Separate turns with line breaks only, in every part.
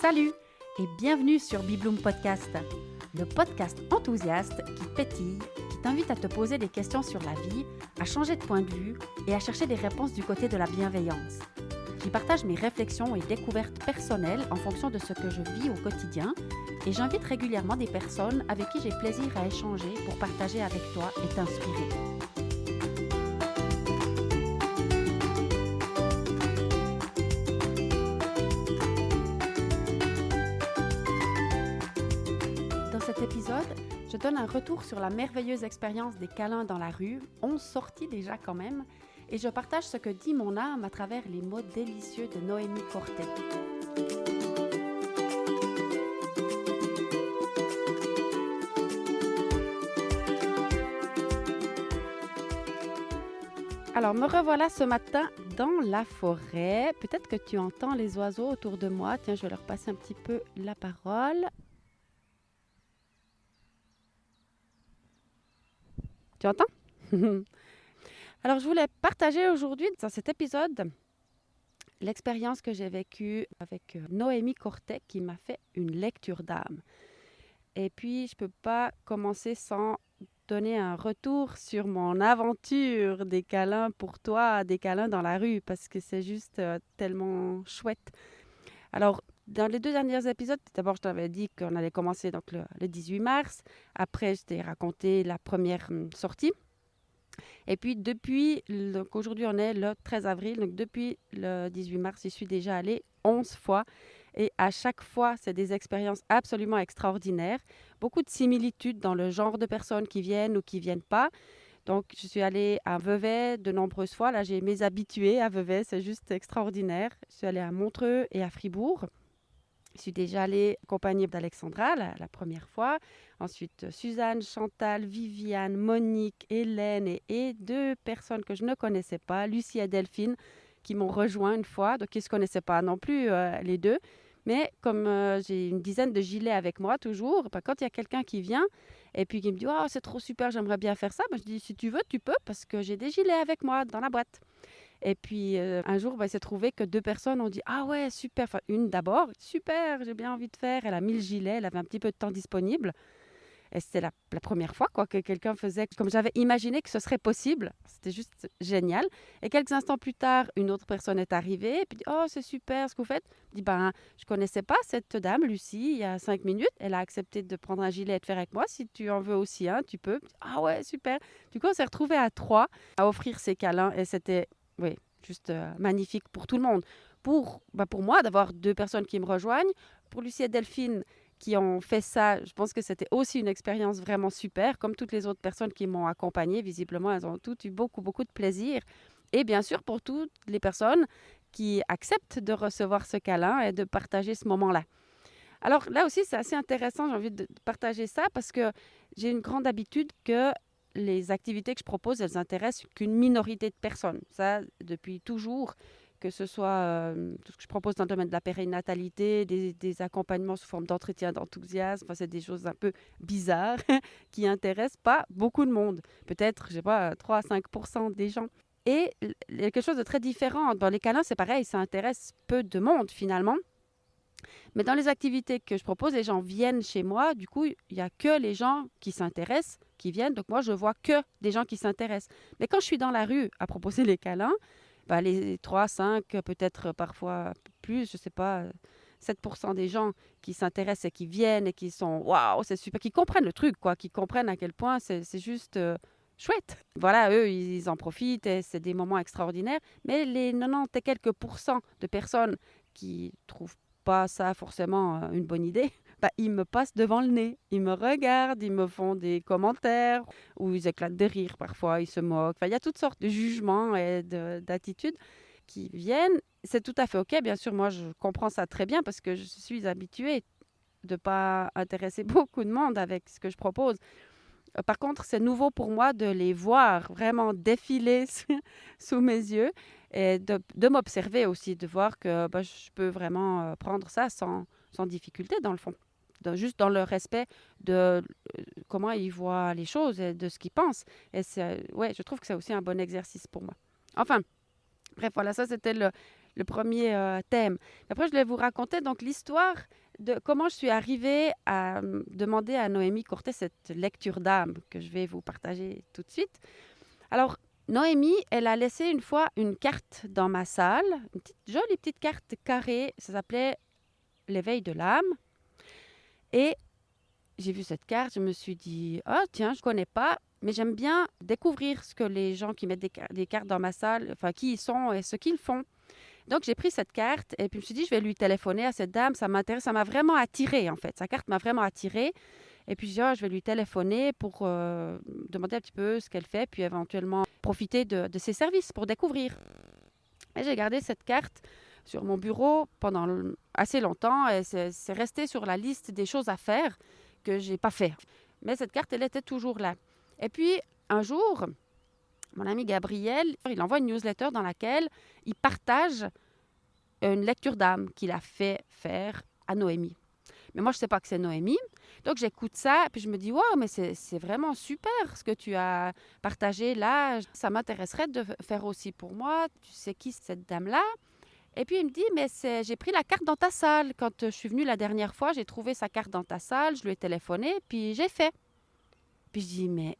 Salut et bienvenue sur Bibloom Podcast, le podcast enthousiaste qui pétille, qui t'invite à te poser des questions sur la vie, à changer de point de vue et à chercher des réponses du côté de la bienveillance. J'y partage mes réflexions et découvertes personnelles en fonction de ce que je vis au quotidien et j'invite régulièrement des personnes avec qui j'ai plaisir à échanger pour partager avec toi et t'inspirer. Dans cet épisode, je donne un retour sur la merveilleuse expérience des câlins dans la rue, 11 sorties déjà quand même, et je partage ce que dit mon âme à travers les mots délicieux de Noémie Cortet. Alors, me revoilà ce matin dans la forêt. Peut-être que tu entends les oiseaux autour de moi. Tiens, je vais leur passer un petit peu la parole. Tu entends? Alors, je voulais partager aujourd'hui, dans cet épisode, l'expérience que j'ai vécue avec Noémie Cortet qui m'a fait une lecture d'âme. Et puis, je ne peux pas commencer sans donner un retour sur mon aventure des câlins pour toi, des câlins dans la rue, parce que c'est juste tellement chouette. Alors, dans les 2 derniers épisodes, d'abord, je t'avais dit qu'on allait commencer donc, le 18 mars. Après, je t'ai raconté la première sortie. Et puis, donc aujourd'hui, on est le 13 avril. Donc, depuis le 18 mars, j'y suis déjà allée 11 fois. Et à chaque fois, c'est des expériences absolument extraordinaires. Beaucoup de similitudes dans le genre de personnes qui viennent ou qui ne viennent pas. Donc, je suis allée à Vevey de nombreuses fois. Là, j'ai mes habitués à Vevey. C'est juste extraordinaire. Je suis allée à Montreux et à Fribourg. Je suis déjà allée accompagnée d'Alexandra la première fois. Ensuite, Suzanne, Chantal, Viviane, Monique, Hélène et 2 personnes que je ne connaissais pas, Lucie et Delphine, qui m'ont rejoint une fois. Donc, ils ne se connaissaient pas non plus, les 2. Mais comme j'ai une dizaine de gilets avec moi toujours, quand il y a quelqu'un qui vient et puis qui me dit « Oh, c'est trop super, j'aimerais bien faire ça », je dis « Si tu veux, tu peux parce que j'ai des gilets avec moi dans la boîte ». Et puis, un jour, il s'est trouvé que 2 personnes ont dit « Ah ouais, super !» Enfin, une d'abord, « Super, j'ai bien envie de faire ». Elle a mis le gilet, elle avait un petit peu de temps disponible. Et c'était la première fois que quelqu'un faisait comme j'avais imaginé que ce serait possible. C'était juste génial. Et quelques instants plus tard, une autre personne est arrivée et puis dit « Oh, c'est super ce que vous faites ». Je dis « Ben, je ne connaissais pas cette dame, Lucie, il y a 5 minutes. Elle a accepté de prendre un gilet et de faire avec moi. Si tu en veux aussi un, tu peux. » Ah ouais, super. Du coup, on s'est retrouvés à 3 à offrir ces câlins et c'était... Oui, juste magnifique pour tout le monde. Pour moi, d'avoir 2 personnes qui me rejoignent. Pour Lucie et Delphine, qui ont fait ça, je pense que c'était aussi une expérience vraiment super. Comme toutes les autres personnes qui m'ont accompagnée, visiblement, elles ont toutes eu beaucoup, beaucoup de plaisir. Et bien sûr, pour toutes les personnes qui acceptent de recevoir ce câlin et de partager ce moment-là. Alors là aussi, c'est assez intéressant, j'ai envie de partager ça parce que j'ai une grande habitude que les activités que je propose, elles intéressent qu'une minorité de personnes. Ça, depuis toujours, que ce soit tout ce que je propose dans le domaine de la périnatalité, des accompagnements sous forme d'entretien d'enthousiasme, enfin, c'est des choses un peu bizarres qui n'intéressent pas beaucoup de monde. Peut-être, je ne sais pas, 3 à 5% des gens. Et quelque chose de très différent. Dans les câlins, c'est pareil, ça intéresse peu de monde finalement. Mais dans les activités que je propose, les gens viennent chez moi. Du coup, il n'y a que les gens qui s'intéressent, qui viennent. Donc moi, je vois que des gens qui s'intéressent. Mais quand je suis dans la rue à proposer les câlins, les 3, 5, peut-être parfois plus, je ne sais pas, 7% des gens qui s'intéressent et qui viennent et qui sont « Waouh, c'est super », qui comprennent le truc, quoi, qui comprennent à quel point c'est juste chouette. Voilà, eux, ils en profitent et c'est des moments extraordinaires. Mais les 90 et quelques pourcents de personnes qui trouvent pas ça forcément une bonne idée, ils me passent devant le nez. Ils me regardent, ils me font des commentaires ou ils éclatent de rire parfois, ils se moquent. Enfin, il y a toutes sortes de jugements et d'attitudes qui viennent. C'est tout à fait OK. Bien sûr, moi, je comprends ça très bien parce que je suis habituée de ne pas intéresser beaucoup de monde avec ce que je propose. Par contre, c'est nouveau pour moi de les voir vraiment défiler sous mes yeux et de m'observer aussi, de voir que je peux vraiment prendre ça sans difficulté dans le fond. Juste dans le respect de comment ils voient les choses et de ce qu'ils pensent. Et je trouve que c'est aussi un bon exercice pour moi. Enfin, bref, voilà, ça c'était le premier thème. Après, je vais vous raconter donc l'histoire de comment je suis arrivée à demander à Noémie Cortet cette lecture d'âme que je vais vous partager tout de suite. Alors, Noémie, elle a laissé une fois une carte dans ma salle, une jolie petite carte carrée, ça s'appelait l'éveil de l'âme. Et j'ai vu cette carte, je me suis dit, ah tiens, je ne connais pas, mais j'aime bien découvrir ce que les gens qui mettent des cartes dans ma salle, enfin qui ils sont et ce qu'ils font. Donc j'ai pris cette carte et puis je me suis dit, je vais lui téléphoner à cette dame, ça m'intéresse, ça m'a vraiment attirée en fait. Sa carte m'a vraiment attirée. Et puis je vais lui téléphoner pour demander un petit peu ce qu'elle fait, puis éventuellement profiter de ses services pour découvrir. Et j'ai gardé cette carte sur mon bureau pendant assez longtemps et c'est resté sur la liste des choses à faire que je n'ai pas fait. Mais cette carte, elle était toujours là. Et puis, un jour, mon ami Gabriel, il envoie une newsletter dans laquelle il partage une lecture d'âme qu'il a fait faire à Noémie. Mais moi, je ne sais pas que c'est Noémie. Donc, j'écoute ça et puis je me dis, waouh, mais c'est vraiment super ce que tu as partagé là. Ça m'intéresserait de faire aussi pour moi. Tu sais qui cette dame-là? Et puis, il me dit, mais j'ai pris la carte dans ta salle. Quand je suis venue la dernière fois, j'ai trouvé sa carte dans ta salle. Je lui ai téléphoné, puis j'ai fait. Puis je dis, mais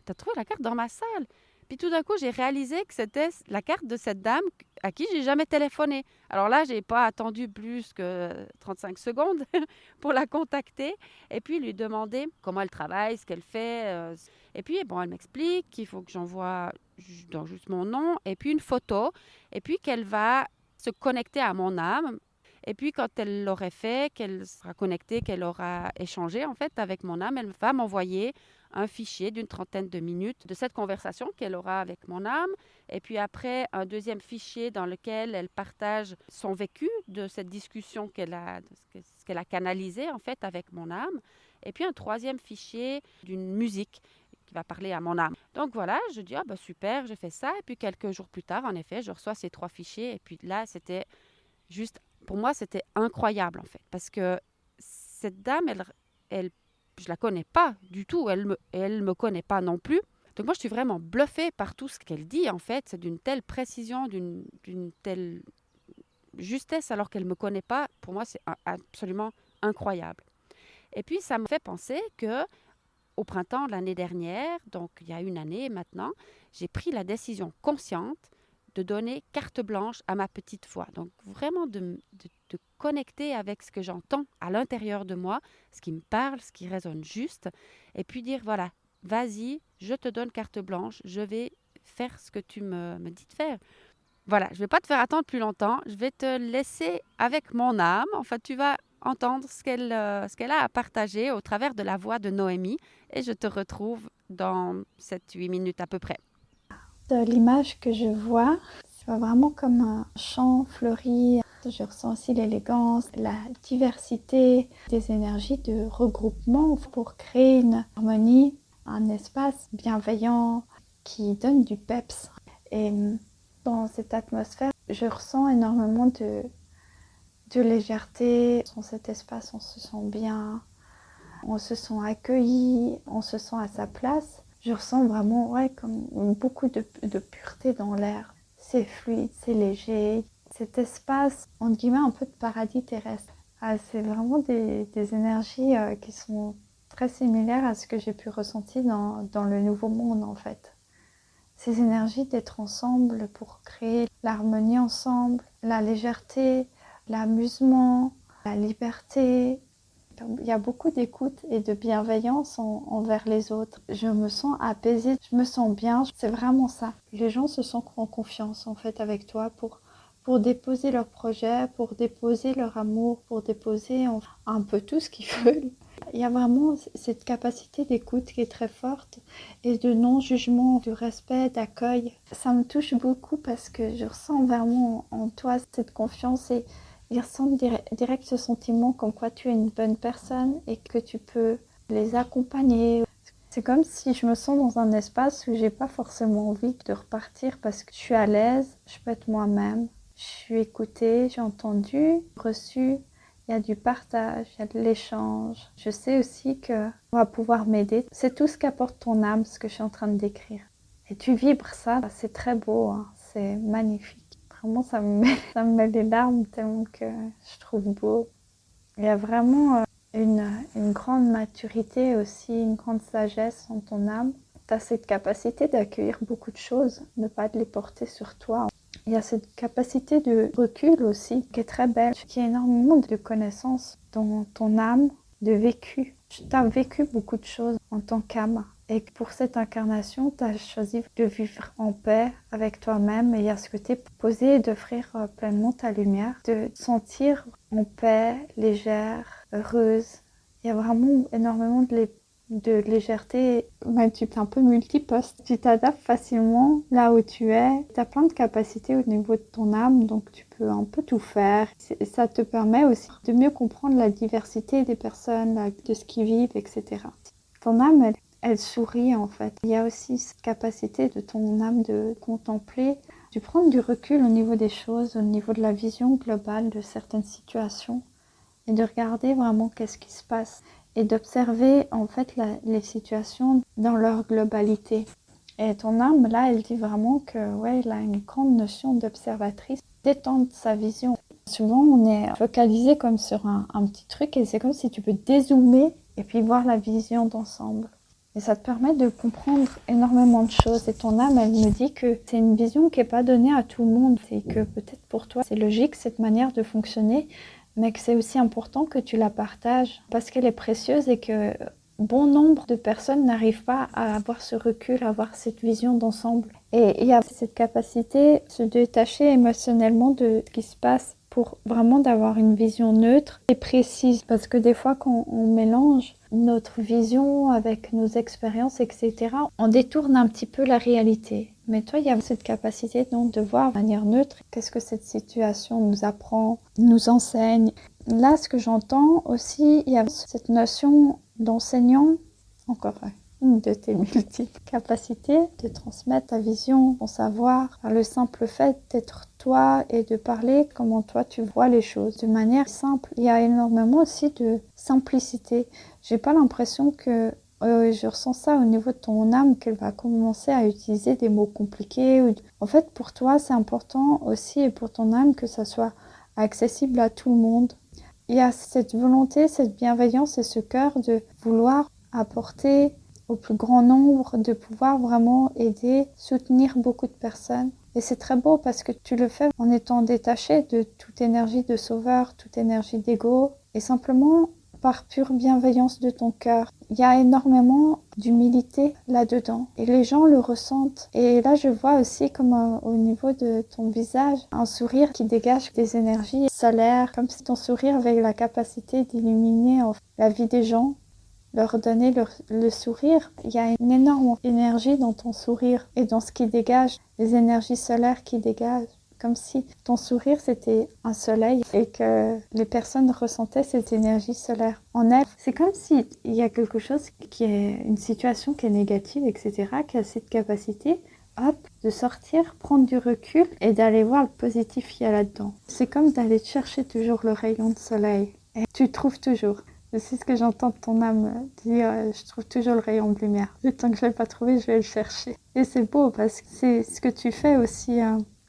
t'as trouvé la carte dans ma salle? Puis tout d'un coup, j'ai réalisé que c'était la carte de cette dame à qui j'ai jamais téléphoné. Alors là, j'ai pas attendu plus que 35 secondes pour la contacter et puis lui demander comment elle travaille, ce qu'elle fait. Et puis, bon, elle m'explique qu'il faut que j'envoie juste mon nom et puis une photo et puis qu'elle va se connecter à mon âme. Et puis, quand elle l'aurait fait, qu'elle sera connectée, qu'elle aura échangé en fait avec mon âme, elle va m'envoyer un fichier d'une 30aine de minutes de cette conversation qu'elle aura avec mon âme. Et puis après, un deuxième fichier dans lequel elle partage son vécu de cette discussion qu'elle a, de ce qu'elle a canalisé en fait avec mon âme. Et puis un troisième fichier d'une musique qui va parler à mon âme. Donc voilà, je dis, super, j'ai fait ça. Et puis quelques jours plus tard, en effet, je reçois ces 3 fichiers. Et puis là, c'était juste, pour moi, c'était incroyable en fait. Parce que cette dame, elle je la connais pas du tout. Elle me connaît pas non plus. Donc moi, je suis vraiment bluffée par tout ce qu'elle dit en fait. C'est d'une telle précision, d'une telle justesse alors qu'elle me connaît pas. Pour moi, c'est absolument incroyable. Et puis, ça me fait penser que au printemps de l'année dernière, donc il y a une année maintenant, j'ai pris la décision consciente de donner carte blanche à ma petite voix. Donc vraiment de connecter avec ce que j'entends à l'intérieur de moi, ce qui me parle, ce qui résonne juste, et puis dire voilà, vas-y, je te donne carte blanche, je vais faire ce que tu me dis de faire. Voilà, je ne vais pas te faire attendre plus longtemps, je vais te laisser avec mon âme. Enfin, tu vas entendre ce qu'elle a à partager au travers de la voix de Noémie, et je te retrouve dans 7-8 minutes à peu près.
De l'image que je vois, c'est vraiment comme un champ fleuri. Je ressens aussi l'élégance, la diversité des énergies de regroupement pour créer une harmonie, un espace bienveillant qui donne du peps. Et dans cette atmosphère, je ressens énormément de légèreté. Dans cet espace, on se sent bien, on se sent accueilli, on se sent à sa place. Je ressens vraiment comme beaucoup de pureté dans l'air. C'est fluide, c'est léger. Cet espace, entre guillemets, un peu de paradis terrestre. C'est vraiment des énergies qui sont très similaires à ce que j'ai pu ressentir dans le Nouveau Monde, en fait. Ces énergies d'être ensemble pour créer l'harmonie ensemble, la légèreté, l'amusement, la liberté. Il y a beaucoup d'écoute et de bienveillance envers les autres. Je me sens apaisée, je me sens bien. C'est vraiment ça. Les gens se sentent en confiance en fait avec toi pour déposer leurs projets, pour déposer leur amour, pour déposer un peu tout ce qu'ils veulent. Il y a vraiment cette capacité d'écoute qui est très forte et de non-jugement, de respect, d'accueil. Ça me touche beaucoup parce que je ressens vraiment en toi cette confiance et ils ressentent direct ce sentiment comme quoi tu es une bonne personne et que tu peux les accompagner. C'est comme si je me sens dans un espace où j'ai pas forcément envie de repartir parce que je suis à l'aise, je peux être moi-même, je suis écoutée, j'ai entendu, reçu, il y a du partage, il y a de l'échange. Je sais aussi qu'on va pouvoir m'aider. C'est tout ce qu'apporte ton âme, ce que je suis en train de décrire. Et tu vibres ça, c'est très beau, hein, c'est magnifique. Vraiment, ça me met les larmes tellement que je trouve beau. Il y a vraiment une grande maturité aussi, une grande sagesse en ton âme. Tu as cette capacité d'accueillir beaucoup de choses, de ne pas les porter sur toi. Il y a cette capacité de recul aussi qui est très belle, qui a énormément de connaissances dans ton âme, de vécu. Tu as vécu beaucoup de choses en tant qu'âme. Et pour cette incarnation, tu as choisi de vivre en paix avec toi-même et à ce que tu es posé et d'offrir pleinement ta lumière, de te sentir en paix, légère, heureuse. Il y a vraiment énormément de légèreté. Mais tu es un peu multiposte. Tu t'adaptes facilement là où tu es. Tu as plein de capacités au niveau de ton âme, donc tu peux un peu tout faire. Ça te permet aussi de mieux comprendre la diversité des personnes, de ce qu'ils vivent, etc. Ton âme, elle sourit en fait. Il y a aussi cette capacité de ton âme de contempler, de prendre du recul au niveau des choses, au niveau de la vision globale de certaines situations et de regarder vraiment qu'est-ce qui se passe et d'observer en fait les situations dans leur globalité. Et ton âme là, elle dit vraiment que ouais, elle a une grande notion d'observatrice, d'étendre sa vision. Souvent, on est focalisé comme sur un petit truc et c'est comme si tu peux dézoomer et puis voir la vision d'ensemble. Et ça te permet de comprendre énormément de choses. Et ton âme, elle me dit que c'est une vision qui n'est pas donnée à tout le monde. Et que peut-être pour toi, c'est logique cette manière de fonctionner, mais que c'est aussi important que tu la partages parce qu'elle est précieuse et que bon nombre de personnes n'arrivent pas à avoir ce recul, à avoir cette vision d'ensemble. Et il y a cette capacité de se détacher émotionnellement de ce qui se passe pour vraiment d'avoir une vision neutre et précise. Parce que des fois, quand on mélange notre vision avec nos expériences, etc., on détourne un petit peu la réalité. Mais toi, il y a cette capacité donc de voir de manière neutre qu'est-ce que cette situation nous apprend, nous enseigne. Là, ce que j'entends aussi, il y a cette notion d'enseignant, encore une de tes multiples capacités de transmettre ta vision, ton savoir, par le simple fait d'être toi et de parler comment toi tu vois les choses de manière simple. Il y a énormément aussi de simplicité. J'ai pas l'impression que je ressens ça au niveau de ton âme qu'elle va commencer à utiliser des mots compliqués. En fait, pour toi, c'est important aussi et pour ton âme que ça soit accessible à tout le monde. Il y a cette volonté, cette bienveillance et ce cœur de vouloir apporter au plus grand nombre, de pouvoir vraiment aider, soutenir beaucoup de personnes. Et c'est très beau parce que tu le fais en étant détaché de toute énergie de sauveur, toute énergie d'ego et simplement par pure bienveillance de ton cœur. Il y a énormément d'humilité là-dedans et les gens le ressentent. Et là, je vois aussi comme au niveau de ton visage, un sourire qui dégage des énergies solaires, comme si ton sourire avait la capacité d'illuminer la vie des gens, leur donner le sourire. Il y a une énorme énergie dans ton sourire et dans ce qui dégage, les énergies solaires qui dégagent. Comme si ton sourire c'était un soleil et que les personnes ressentaient cette énergie solaire en elles. C'est comme si il y a quelque chose qui est une situation qui est négative, etc., qui a cette capacité, hop, de sortir, prendre du recul et d'aller voir le positif qu'il y a là-dedans. C'est comme d'aller chercher toujours le rayon de soleil et tu trouves toujours. C'est ce que j'entends de ton âme dire, je trouve toujours le rayon de lumière. Le temps que je ne l'ai pas trouvé, je vais le chercher. Et c'est beau parce que c'est ce que tu fais aussi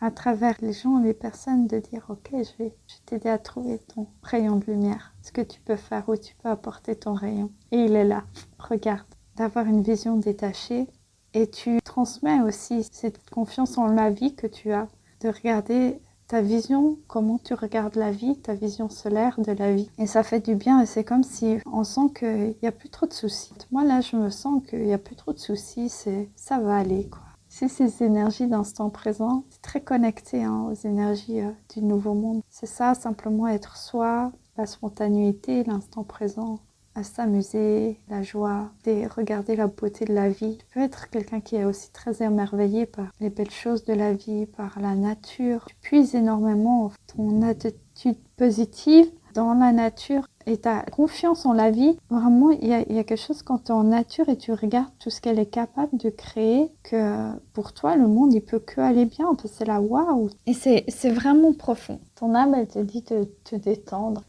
à travers les gens, les personnes, de dire ok, je vais t'aider à trouver ton rayon de lumière, ce que tu peux faire, où tu peux apporter ton rayon. Et il est là, regarde, d'avoir une vision détachée et tu transmets aussi cette confiance en la vie que tu as, de regarder ta vision, comment tu regardes la vie, ta vision solaire de la vie. Et ça fait du bien et c'est comme si on sent qu'il n'y a plus trop de soucis. Moi là, je me sens qu'il n'y a plus trop de soucis, ça va aller quoi. C'est ces énergies d'instant présent, c'est très connecté aux énergies du nouveau monde. C'est ça, simplement être soi, la spontanéité, l'instant présent, à s'amuser, la joie, regarder la beauté de la vie. Tu peux être quelqu'un qui est aussi très émerveillé par les belles choses de la vie, par la nature. Tu puises énormément ton attitude positive dans la nature et ta confiance en la vie. Vraiment, il y a quelque chose quand tu es en nature et tu regardes tout ce qu'elle est capable de créer, que pour toi, le monde, il peut que aller bien. Parce que c'est la waouh. Et c'est vraiment profond. Ton âme, elle te dit de te détendre.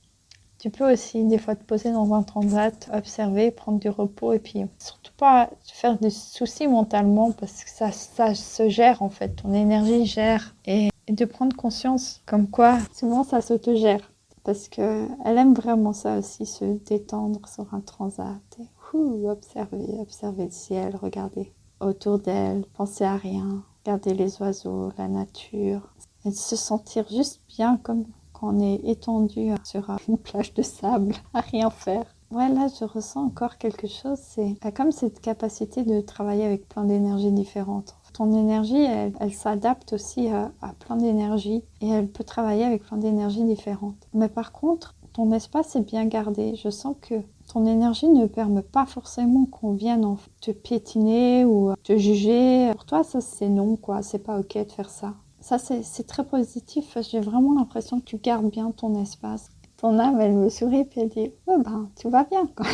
Tu peux aussi des fois te poser dans un transat, observer, prendre du repos et puis surtout pas te faire des soucis mentalement parce que ça se gère en fait, ton énergie gère et et de prendre conscience comme quoi souvent ça s'autogère. Parce qu'elle aime vraiment ça aussi, se détendre sur un transat et observer le ciel, regarder autour d'elle, penser à rien, regarder les oiseaux, la nature et se sentir juste bien comme quand on est étendu sur une plage de sable à rien faire. Ouais, là je ressens encore quelque chose, c'est comme cette capacité de travailler avec plein d'énergies différentes. Ton énergie, elle s'adapte aussi à plein d'énergies et elle peut travailler avec plein d'énergies différentes. Mais par contre, ton espace est bien gardé. Je sens que ton énergie ne permet pas forcément qu'on vienne te piétiner ou te juger. Pour toi, ça c'est non, quoi. C'est pas ok de faire ça. Ça, c'est très positif. J'ai vraiment l'impression que tu gardes bien ton espace. Ton âme, elle me sourit puis elle dit « Ouais, ben, tout va bien, quoi. »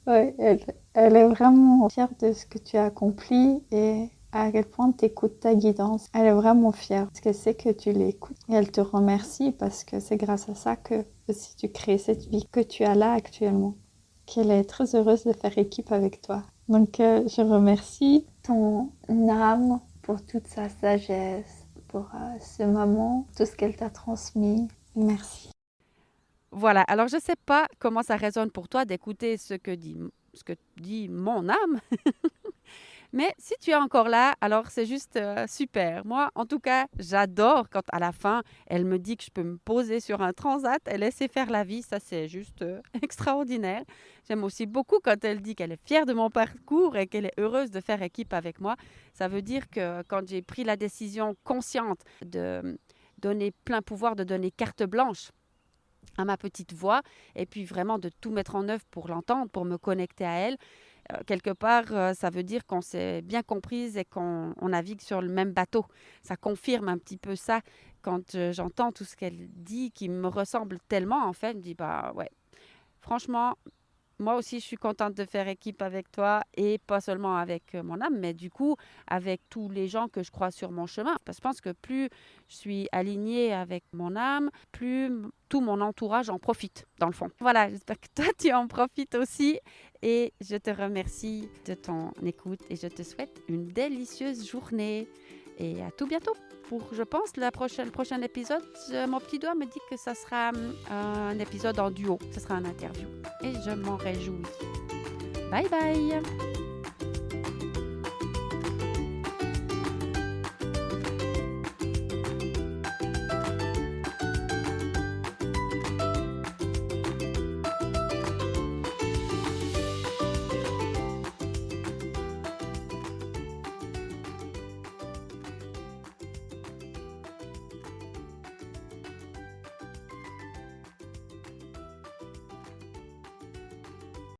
Ouais, elle est vraiment fière de ce que tu as accompli et à quel point tu écoutes ta guidance. Elle est vraiment fière parce qu'elle sait que tu l'écoutes. Et elle te remercie parce que c'est grâce à ça que aussi tu crées cette vie que tu as là actuellement. Qu'elle est très heureuse de faire équipe avec toi. Donc je remercie ton âme pour toute sa sagesse, pour ce moment, tout ce qu'elle t'a transmis. Merci.
Voilà, alors je ne sais pas comment ça résonne pour toi d'écouter ce que dit mon âme, mais si tu es encore là, alors c'est juste super. Moi, en tout cas, j'adore quand à la fin, elle me dit que je peux me poser sur un transat et laisser faire la vie. Ça, c'est juste extraordinaire. J'aime aussi beaucoup quand elle dit qu'elle est fière de mon parcours et qu'elle est heureuse de faire équipe avec moi. Ça veut dire que quand j'ai pris la décision consciente de donner plein pouvoir, de donner carte blanche à ma petite voix et puis vraiment de tout mettre en œuvre pour l'entendre, pour me connecter à elle. Quelque part, ça veut dire qu'on s'est bien comprise et qu'on navigue sur le même bateau. Ça confirme un petit peu ça quand j'entends tout ce qu'elle dit qui me ressemble tellement en fait. Je me dis, bah ouais, franchement, moi aussi, je suis contente de faire équipe avec toi et pas seulement avec mon âme, mais du coup, avec tous les gens que je croise sur mon chemin. Parce que je pense que plus je suis alignée avec mon âme, plus tout mon entourage en profite, dans le fond. Voilà, j'espère que toi, tu en profites aussi. Et je te remercie de ton écoute et je te souhaite une délicieuse journée. Et à tout bientôt. Pour, je pense, le prochain épisode, mon petit doigt me dit que ça sera un épisode en duo. Ce sera un interview. Et je m'en réjouis. Bye bye!